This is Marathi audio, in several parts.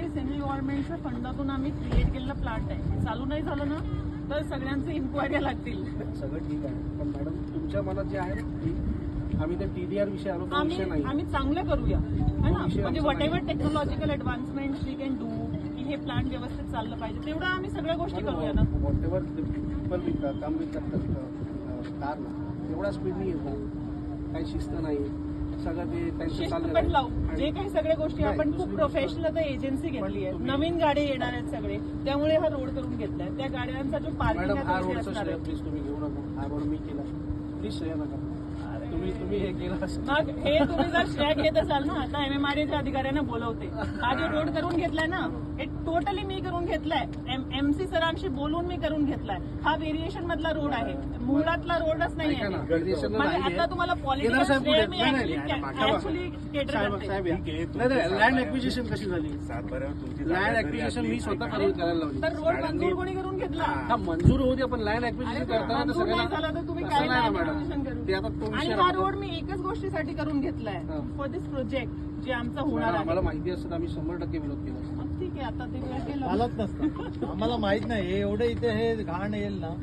हे सेंट्रल गव्हर्नमेंटच्या फंडातून आम्ही क्रिएट केलेला प्लांट आहे. चालू नाही झालं ना तर सगळ्यांचे इन्क्वायरी लागतील. सगळं ठीक आहे, पण मॅडम तुमच्या मनात जे आहे ना, आम्ही त्या TDR विषयी आलो तो विषय नाही. आम्ही चांगलं करूया है ना, म्हणजे whatever technological advancement we can do की हे प्लांट व्यवस्थित चाललं पाहिजे तेवढं आम्ही सगळ्या गोष्टी करूया ना. What ever people come with car ना, एवढा स्पीड नाही येतो, काही शिस्त नाही, सगळं ते त्यांचं शिस्त पण चाललं. लावू. जे काही सगळ्या गोष्टी आपण खूप प्रोफेशनल आता एजन्सी घेतली आहे, नवीन गाडी येणार आहेत सगळे, त्यामुळे हा रोड करून घेतलाय. त्या गाड्यांचा जो पार्किंग मॅडम हा आहे रोडचा श्रेय प्लीज तुम्ही घेऊ नका. हा रोड मी केला, प्लीज श्रेय नका. तुम्ही हे केलं असेल. मग हे तुम्ही जर श्रेय घेत असाल ना, आता MMRDAच्या अधिकाऱ्यांना बोलवते. हा जो रोड करून घेतलाय ना, हे टोटली मी करून घेतलाय. MC सरांशी बोलून मी करून घेतलाय. हा व्हेरिएशन मधला रोड आहे, मुळातला रोडच नाही आहे. म्हणजे आता तुम्हाला पॉलिटिकल श्रेय मी ऍक्च्युली केटर करते. लँड ऍक्विजिशन कशी झाली? लँड ऍक्विजिशन मी स्वतः करायला लावली. तर रोड मंजूर कोणी करून घेतला? हा मंजूर होऊ द्या, पण लँड ऍक्विजिशन करताना तर मंजूर नाही झाला सगळ्यांना तर तुम्ही असं काय नाही ना लँड मॅडम. ऍक्विजिशन ते करू? आता तो आणि विषय हा रोड मी एकच गोष्टीसाठी करून घेतलाय, फॉर दिस प्रोजेक्ट जे आमचा होणार आम्हाला आहे. माहिती असतं आम्ही 100% विरोध केला असता. मग ठीक आहे, आता ते केलं. चालत नसतं. आम्हाला माहित नाही हे एवढं इथे हे घाण येईल ना,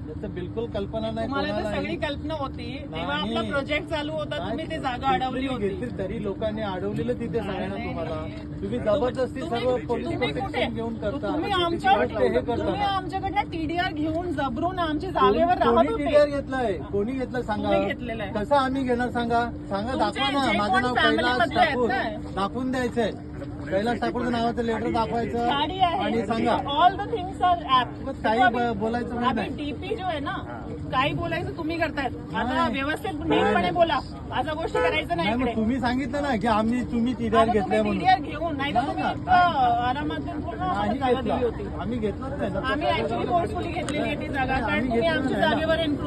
याचं बिलकुल कल्पना नाही तुम्हाला तर कोणाला. सगळी कल्पना होती तेव्हा नाही. आपला प्रोजेक्ट चालू होता, तुम्ही ते जागा अडवली होती. घेतली तरी लोकांनी अडवलेलं तिथे सांगा नाही, तुम्हाला. नाही. तुम्ही जबरदस्ती सर्व पोलीस तुम्ही कुठे प्रोटेक्शन घेऊन करता. तुम्ही हे करता. तुम्ही आमच्याकडनं TDR घेऊन जबरून आमच्या जागेवर राहत कोणी होते. TDR घेतलाय? कोणी घेतलं सांगा. तुम्ही घेतलेलं आहे. कसं आम्ही घेणार सांगा. तुमचे दाखवा ना. जे माझं कोण नाव family कैलास मधले आहेत ठाकूर ना. दाखवून द्यायचंय. कैलास ठाकूरचं नावाचं लेटर दाखवायचं गाडी आहे आणि सांगा. All the things are app. काही बोलायचं आम्ही नाही. DP जो आहे ना, काही बोलायचं तुम्ही करतायत. आता व्यवस्थित नीटपणे बोला, अशा गोष्टी करायचं नाही नाही मग इकडे. तुम्ही सांगितलं ना की तुम्ही TDR आता घेतलंय तुम्ही म्हणून. TDR घेऊन नाही तर तुम्ही आरामात पूर्ण आम्हाला नाही जागा घेतलं. दिली होती. आम्ही घेतलंच नाही. आम्ही ऍक्च्युली फोर्सफुली घेतलेली आहे ती जागा, कारण आम्ही तुम्ही घेतलं आमच्या नाही ना. जागेवर एन्क्रोच